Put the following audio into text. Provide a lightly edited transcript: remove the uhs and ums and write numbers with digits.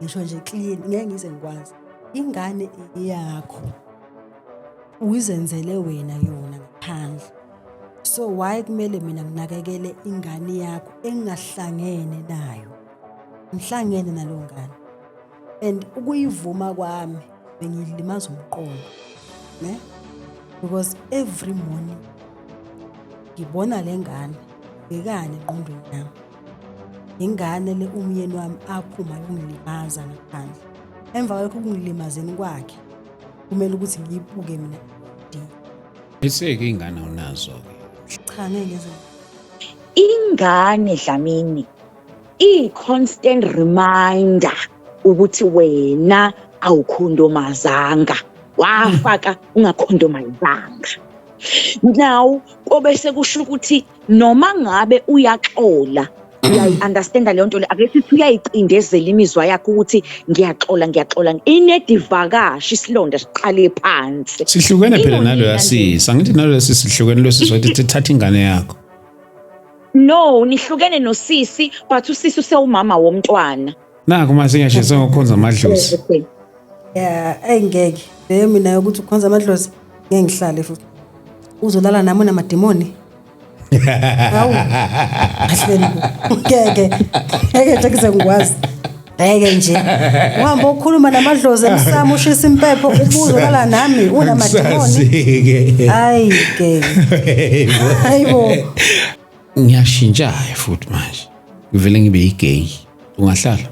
ngisho nje clean ngeke ngize ngikwazi. Ingane yakho uyizenzele wena yona ngaphandle. So why kumele mina nginakekele ingane yakho engahlangene nayo? Ngihlangene nalo ngane. And ukuyivuma kwami bengilimaza umqondo, ne? Because every morning ngibona lengane bekane engqondweni yami. Ingane le umyeni wami aphuma ukungilimaza ngaphandle. Emva kwalokho ukungilimazeni kwakhe kumele ukuthi ngiyibuke mina. Iseke ingane unazo ke. Cha ngeke Ingane Dlamini i-constant reminder ukuthi wena awukhondomazanga, wafaka ungakhondomazanga. Now obese kusho ukuthi noma ngabe uyaxola uyayi-understanda leyo nto le, ake sithi uyayicindezela imizwa yakho ukuthi ngiyaxola inedivakashi isilonda siqale phansi. Sihlukene phela nalo yasisa, ngithi nalo sihlukene lo sizothi thatha ingane yakho. No, nihlukene nosisi, but usisi usewumama womntwana. Naku mase ngiyashisa ngokukhonza amadlozi. Yeah, engeke. Mina ukuthi ukhonza amadlozi ngeke ngihlale futhi. Uzolala nami unamademoni. Hawu. Ahleli. Ngeke nje ngikwazi. Ngeke nje. Uhamba ukhuluma namadlozi emsamo ushisa impepho ubuzolala nami unamademoni. Hayi ke. Hayibo. Ngiyashintsha futhi manje. Ngivele ngibe igay. Ungahlala?